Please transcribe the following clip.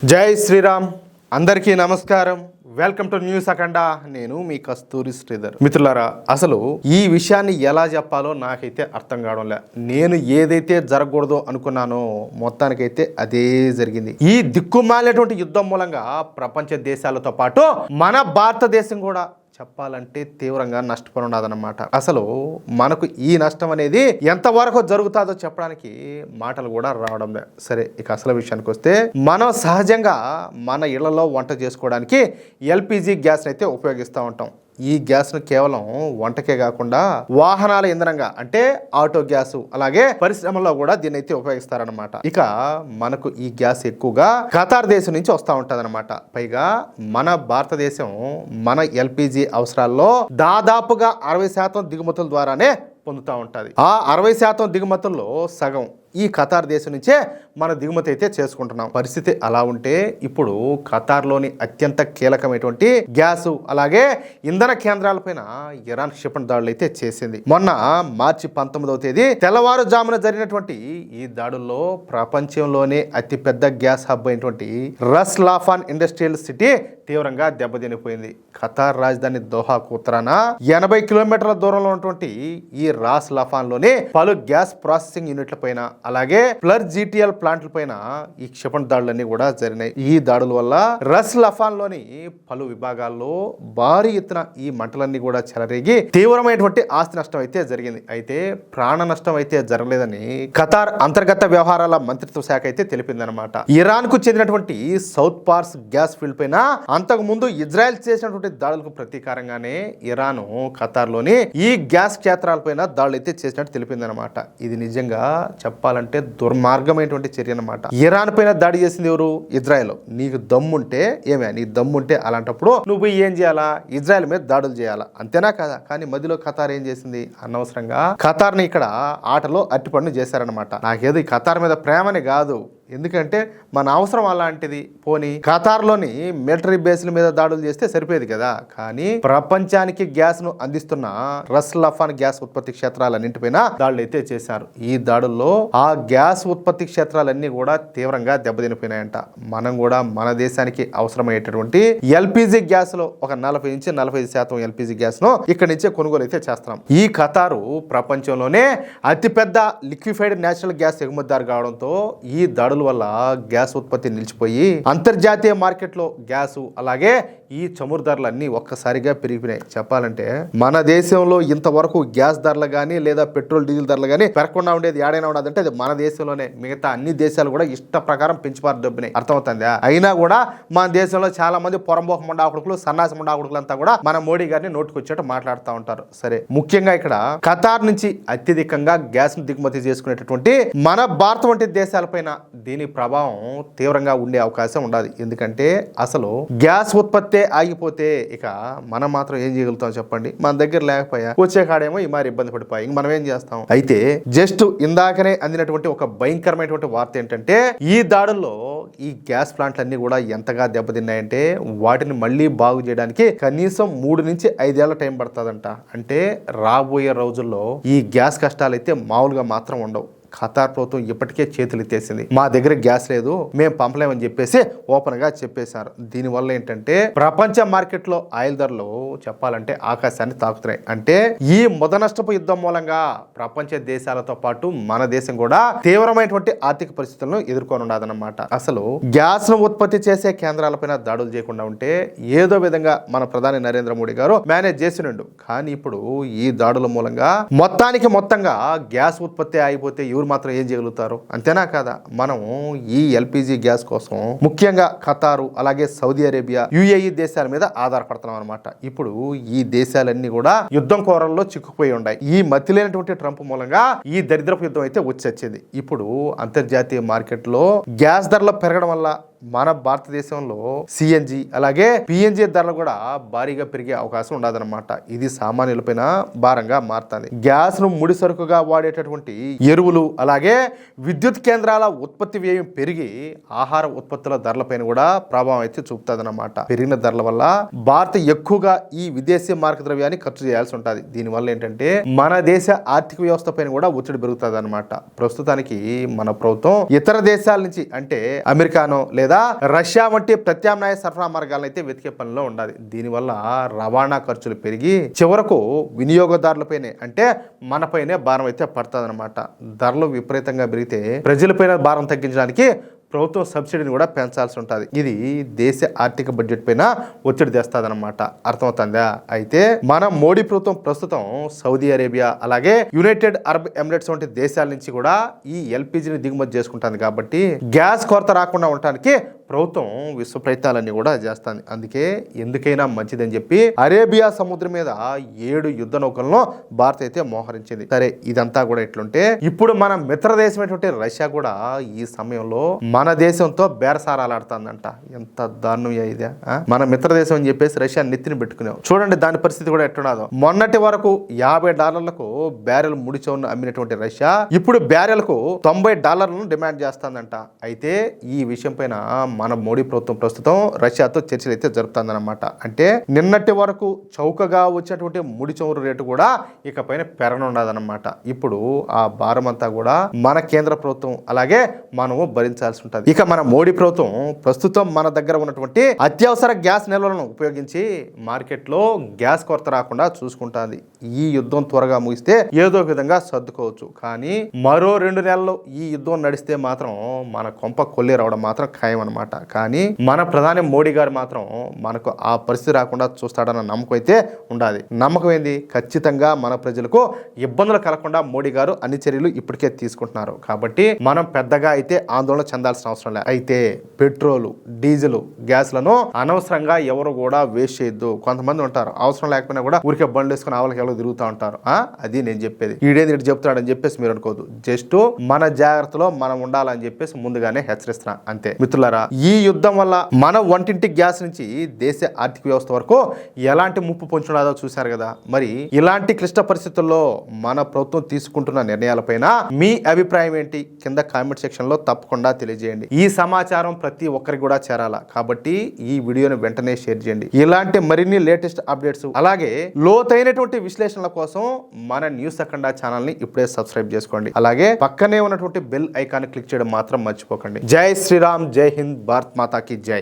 జై శ్రీరామ్. అందరికీ నమస్కారం. వెల్కమ్ టు న్యూస్ అఖండ. నేను మీ కస్తూరి శ్రీధర్. మిత్రులారా, అసలు ఈ విషయాన్ని ఎలా చెప్పాలో నాకైతే అర్థం కావడం లే. నేను ఏదైతే జరగకూడదో అనుకున్నానో మొత్తానికైతే అదే జరిగింది. ఈ దిక్కుమాలేటువంటి యుద్ధం మూలంగా ప్రపంచ దేశాలతో పాటు మన భారతదేశం కూడా చెప్పాలంటే తీవ్రంగా నష్టపోయి ఉన్నదన్నమాట. అసలు మనకు ఈ నష్టం అనేది ఎంతవరకు జరుగుతుందో చెప్పడానికి మాటలు కూడా రావడం లేదు. సరే, ఇక అసలు విషయానికి వస్తే, మనం సహజంగా మన ఇళ్లలో వంట చేసుకోవడానికి ఎల్పిజి గ్యాస్ అయితే ఉపయోగిస్తూ ఉంటాం. ఈ గ్యాస్ను కేవలం వంటకే కాకుండా వాహనాల ఇంధనంగా అంటే ఆటో గ్యాసు, అలాగే పరిశ్రమల్లో కూడా దీన్ని అయితే ఉపయోగిస్తారనమాట. ఇక మనకు ఈ గ్యాస్ ఎక్కువగా ఖతార్ దేశం నుంచి వస్తూ ఉంటది అనమాట. పైగా మన భారతదేశం మన ఎల్పిజి అవసరాల్లో దాదాపుగా 60% దిగుమతుల ద్వారానే పొందుతూ ఉంటుంది. ఆ 60% దిగుమతుల్లో సగం ఈ ఖతార్ దేశం నుంచే మన దిగుమతి అయితే చేసుకుంటున్నాం. పరిస్థితి అలా ఉంటే ఇప్పుడు ఖతార్లోని అత్యంత కీలకమైనటువంటి గ్యాసు, అలాగే ఇంధన కేంద్రాలపైన ఇరాన్ క్షిపణి దాడులు అయితే చేసింది. మొన్న మార్చి 19వ తేదీ తెల్లవారుజామున జరిగినటువంటి ఈ దాడుల్లో ప్రపంచంలోనే అతిపెద్ద గ్యాస్ హబ్ అయినటువంటి రస్ లాఫాన్ ఇండస్ట్రియల్ సిటీ తీవ్రంగా దెబ్బతినిపోయింది. ఖతార్ రాజధాని దోహాకు ఉత్తరాన 80 కిలోమీటర్ల దూరంలో ఉన్నటువంటి ఈ రాస్ లఫాన్ లోని పలు గ్యాస్ ప్రాసెసింగ్ యూనిట్ల పైన, అలాగే ప్లర్ జీటీఎల్ ప్లాంట్ల పైన ఈ క్షిపణి దాడులన్నీ కూడా జరిగినాయి. ఈ దాడుల వల్ల రస్ లఫాన్ లోని పలు విభాగాల్లో భారీ ఎత్తున ఈ మంటలన్నీ కూడా చెలరేగి తీవ్రమైనటువంటి ఆస్తి నష్టం అయితే జరిగింది. అయితే ప్రాణ నష్టం అయితే జరగలేదని ఖతార్ అంతర్గత వ్యవహారాల మంత్రిత్వ శాఖ అయితే తెలిపిందనమాట. ఇరాన్ కు చెందినటువంటి సౌత్ పార్స్ గ్యాస్ ఫీల్డ్ పైన అంతకు ముందు ఇజ్రాయెల్ చేసినటువంటి దాడులకు ప్రతీకారంగానే ఇరాన్ ఖతార్లోని ఈ గ్యాస్ క్షేత్రాలపైన దాడులు అయితే చేసినట్టు తెలిపిందనమాట. ఇది నిజంగా చెప్పాలంటే దుర్మార్గమైనటువంటి చర్య అనమాట. ఇరాన్ పైన దాడి చేసింది ఎవరు? ఇజ్రాయెల్. నీకు దమ్ముంటే నీ దమ్ముంటే అలాంటప్పుడు నువ్వు ఏం చేయాలా? ఇజ్రాయెల్ మీద దాడులు చేయాలా, అంతేనా కదా? కానీ మధ్యలో ఖతార్ ఏం చేసింది? అనవసరంగా ఖతార్ని ఇక్కడ ఆటలో అట్టిపండు చేశారనమాట. నాకేదో ఈ ఖతార్ మీద ప్రేమని కాదు, ఎందుకంటే మన అవసరం అలాంటిది. పోనీ ఖతార్లోని మిలిటరీ బేస్ల మీద దాడులు చేస్తే సరిపోయేది కదా. కానీ ప్రపంచానికి గ్యాస్ ను అందిస్తున్న రస్ లఫాన్ గ్యాస్ ఉత్పత్తి క్షేత్రాలన్నింటిపైన దాడులు అయితే చేశారు. ఈ దాడుల్లో ఆ గ్యాస్ ఉత్పత్తి క్షేత్రాలన్నీ కూడా తీవ్రంగా దెబ్బతినిపోయినాయంట. మనం కూడా మన దేశానికి అవసరమయ్యేటటువంటి ఎల్పిజి గ్యాస్ లో ఒక 40 నుంచి 45% ఎల్పిజి గ్యాస్ ను ఇక్కడి నుంచే కొనుగోలు అయితే చేస్తున్నాం. ఈ ఖతారు ప్రపంచంలోనే అతిపెద్ద లిక్విఫైడ్ నేచురల్ గ్యాస్ ఎగుమతిదారు కావడంతో ఈ దాడులు వల్ల గ్యాస్ ఉత్పత్తి నిలిచిపోయి అంతర్జాతీయ మార్కెట్లో గ్యాసు, అలాగే ఈ చమురు ధరలన్నీ ఒక్కసారిగా పెరిగిపోయినాయి. చెప్పాలంటే మన దేశంలో ఇంతవరకు గ్యాస్ ధరలు కానీ లేదా పెట్రోల్ డీజిల్ ధరలు కానీ పెరగకుండా ఉండేది ఏడైనా ఉండదంటే అది మన దేశంలోనే. మిగతా అన్ని దేశాలు కూడా ఇష్ట ప్రకారం పెంచిపారు దొబ్బినాయి. అర్థమవుతుందా? అయినా కూడా మన దేశంలో చాలా మంది పొరంబోక ముండాకుడుకులు, సన్నాసి ముండాకుడుకులు అంతా కూడా మన మోడీ గారిని నోటుకొచ్చేట్టు మాట్లాడుతూ ఉంటారు. సరే, ముఖ్యంగా ఇక్కడ ఖతార్ నుంచి అత్యధికంగా గ్యాస్ ను దిగుమతి చేసుకునేటటువంటి మన భారత్ వంటి దేశాలపైన దీని ప్రభావం తీవ్రంగా ఉండే అవకాశం ఉండదు. ఎందుకంటే అసలు గ్యాస్ ఉత్పత్తి ఆగిపోతే ఇక మనం మాత్రం ఏం చేయగలుగుతాం చెప్పండి? మన దగ్గర లేకపోయా వచ్చే కాడేమో ఈ మరి ఇబ్బంది పడిపోయి ఇంక మనం ఏం చేస్తాం? అయితే జస్ట్ ఇందాకనే అందినటువంటి ఒక భయంకరమైనటువంటి వార్త ఏంటంటే, ఈ దాడుల్లో ఈ గ్యాస్ ప్లాంట్లు అన్ని కూడా ఎంతగా దెబ్బతిన్నాయంటే వాటిని మళ్ళీ బాగు చేయడానికి కనీసం 3 నుంచి 5 ఏళ్ల టైం పడుతుందంట. అంటే రాబోయే రోజుల్లో ఈ గ్యాస్ కష్టాలు అయితే మామూలుగా మాత్రం ఉండవు. ఖతార్ ప్రభుత్వం ఇప్పటికే చేతులు ఎత్తేసింది. మా దగ్గర గ్యాస్ లేదు, మేము పంపలేమని చెప్పేసి ఓపెన్ గా చెప్పేశారు. దీనివల్ల ఏంటంటే ప్రపంచ మార్కెట్ లో ఆయిల్ ధరలు చెప్పాలంటే ఆకాశాన్ని తాకుతున్నాయి. అంటే ఈ నష్టపు యుద్ధం మూలంగా ప్రపంచ దేశాలతో పాటు మన దేశం కూడా తీవ్రమైనటువంటి ఆర్థిక పరిస్థితులను ఎదుర్కొని ఉండదన్నమాట. అసలు గ్యాస్ ను ఉత్పత్తి చేసే కేంద్రాలపైన దాడులు చేయకుండా ఉంటే ఏదో విధంగా మన ప్రధాని నరేంద్ర మోడీ గారు మేనేజ్ చేసినండు. కానీ ఇప్పుడు ఈ దాడుల మూలంగా మొత్తంగా గ్యాస్ ఉత్పత్తి అయిపోతే ఎవరు మాత్రం ఏం చేయగలుగుతారు? అంతేనా కదా? మనం ఈ ఎల్పిజి గ్యాస్ కోసం ముఖ్యంగా ఖతారు, అలాగే సౌదీ అరేబియా, యుఏఈ దేశాల మీద ఆధారపడుతున్నాం అనమాట. ఇప్పుడు ఈ దేశాలన్నీ కూడా యుద్ధం కోరల్లో చిక్కుపోయి ఉన్నాయి. ఈ మతిలేనటువంటి ట్రంప్ మూలంగా ఈ దరిద్రపు యుద్ధం అయితే వచ్చేది. ఇప్పుడు అంతర్జాతీయ మార్కెట్ లో గ్యాస్ ధరలు పెరగడం వల్ల మన భారతదేశంలో సిఎన్జి, అలాగే పిఎన్జి ధరలు కూడా భారీగా పెరిగే అవకాశం ఉండదన్నమాట. ఇది సామాన్యులపైన భారంగా మారుతుంది. గ్యాస్ ను ముడి సరుకుగా వాడేటటువంటి ఎరువులు, అలాగే విద్యుత్ కేంద్రాల ఉత్పత్తి వ్యయం పెరిగి ఆహార ఉత్పత్తుల ధరలపైన కూడా ప్రభావం అయితే చూపుతుంది అన్నమాట. పెరిగిన ధరల వల్ల భారత్ ఎక్కువగా ఈ విదేశీ మార్క ద్రవ్యాన్ని ఖర్చు చేయాల్సి ఉంటుంది. దీనివల్ల ఏంటంటే మన దేశ ఆర్థిక వ్యవస్థ పైన కూడా ఒత్తిడి పెరుగుతుంది అనమాట. ప్రస్తుతానికి మన ప్రభుత్వం ఇతర దేశాల నుంచి అంటే అమెరికానో లేదా లేదా రష్యా వంటి ప్రత్యామ్నాయ సరఫరా మార్గాలను అయితే వెతికే పనిలో ఉండాలి. దీనివల్ల రవాణా ఖర్చులు పెరిగి చివరకు వినియోగదారులపైనే అంటే మనపైనే భారం అయితే పడుతుందన్నమాట. ధరలు విపరీతంగా పెరిగితే ప్రజలపైన భారం తగ్గించడానికి ప్రభుత్వం సబ్సిడీని కూడా పెంచాల్సి ఉంటుంది. ఇది దేశ ఆర్థిక బడ్జెట్ పైన ఒత్తిడి తెస్తుందన్నమాట. అర్థమవుతుందా? అయితే మన మోడీ ప్రభుత్వం ప్రస్తుతం సౌదీ అరేబియా అలాగే యునైటెడ్ అరబ్ ఎమిరేట్స్ వంటి దేశాల నుంచి కూడా ఈ ఎల్పిజిని దిగుమతి చేసుకుంటుంది. కాబట్టి గ్యాస్ కొరత రాకుండా ఉండటానికి ప్రభుత్వం విశ్వ ప్రయత్నాలన్నీ కూడా చేస్తుంది. అందుకే ఎందుకైనా మంచిదని చెప్పి అరేబియా సముద్రం మీద 7 యుద్ధ నౌకలను భారత్ అయితే మోహరించింది. సరే, ఇదంతా కూడా ఎట్లుంటే ఇప్పుడు మన మిత్ర దేశమైనటువంటి రష్యా కూడా ఈ సమయంలో మన దేశంతో బేరసారాలాడుతుందంట. ఎంత దారుణం ఇదే. మన మిత్ర దేశం అని చెప్పేసి రష్యా నెత్తిని పెట్టుకున్నాం. చూడండి దాని పరిస్థితి కూడా ఎట్టున్నదో. మొన్నటి వరకు $50 బ్యారెల్ ముడి చమురును అమ్మినటువంటి రష్యా ఇప్పుడు బ్యారెల్కు $90 డిమాండ్ చేస్తుందంట. అయితే ఈ విషయం పైన మన మోడీ ప్రభుత్వం ప్రస్తుతం రష్యాతో చర్చలు అయితే జరుపుతుందన్నమాట. అంటే నిన్నటి వరకు చౌకగా వచ్చినటువంటి ముడి చమురు రేటు కూడా ఇకపైన పెరగనుండదన్నమాట. ఇప్పుడు ఆ భారం అంతా కూడా మన కేంద్ర ప్రభుత్వం అలాగే మనము భరించాల్సి ఉంటుంది. ఇక మన మోడీ ప్రభుత్వం ప్రస్తుతం మన దగ్గర ఉన్నటువంటి అత్యవసర గ్యాస్ నిల్వలను ఉపయోగించి మార్కెట్లో గ్యాస్ కొరత రాకుండా చూసుకుంటుంది. ఈ యుద్ధం త్వరగా ముగిస్తే ఏదో విధంగా సర్దుకోవచ్చు. కానీ మరో 2 నెలలు ఈ యుద్ధం నడిస్తే మాత్రం మన కొంప కొల్లి రావడం మాత్రం ఖాయం అనమాట. కానీ మన ప్రధాని మోడీ గారు మాత్రం మనకు ఆ పరిస్థితి రాకుండా చూస్తాడన్న నమ్మకం అయితే ఉండాలి. నమ్మకం ఏంది? ఖచ్చితంగా మన ప్రజలకు ఇబ్బందులు కలగకుండా మోడీ గారు అన్ని చర్యలు ఇప్పటికే తీసుకుంటున్నారు. కాబట్టి మనం పెద్దగా అయితే ఆందోళన చెందాల్సిన అవసరం లేదు. అయితే పెట్రోల్, డీజిల్, గ్యాస్లను అనవసరంగా ఎవరు కూడా వేస్ట్ చేయొద్దు. కొంతమంది ఉంటారు అవసరం లేకపోయినా కూడా ఊరికే బండ్లు వేసుకుని ఆవలకి ఎవరు తిరుగుతూ ఉంటారు. అది నేను చెప్పేది. ఈడేది ఇటు చెప్తాడని చెప్పేసి మీరు అనుకోవద్దు. జస్ట్ మన జాగ్రత్తలో మనం ఉండాలని చెప్పేసి ముందుగానే హెచ్చరిస్తున్నా అంతే. మిత్రులారా, ఈ యుద్ధం వల్ల మన వంటింటి గ్యాస్ నుంచి దేశ ఆర్థిక వ్యవస్థ వరకు ఎలాంటి ముప్పు పొంచున్నదో చూశారు కదా. మరి ఇలాంటి క్లిష్ట పరిస్థితుల్లో మన ప్రభుత్వం తీసుకుంటున్న నిర్ణయాలపైన మీ అభిప్రాయం ఏంటి? కింద కామెంట్ సెక్షన్ లో తప్పకుండా తెలియజేయండి. ఈ సమాచారం ప్రతి ఒక్కరికి కూడా చేరాలా. కాబట్టి ఈ వీడియోని వెంటనే షేర్ చేయండి. ఇలాంటి మరిన్ని లేటెస్ట్ అప్డేట్స్ అలాగే లోతైనటువంటి విశ్లేషణల కోసం మన న్యూస్ అఖండ ఛానల్ ని ఇప్పుడే సబ్స్క్రైబ్ చేసుకోండి. అలాగే పక్కనే ఉన్నటువంటి బెల్ ఐకాన్ క్లిక్ చేయడం మాత్రం మర్చిపోకండి. జై శ్రీరామ్, జై హింద్, భారత్ మాతా కీ జై.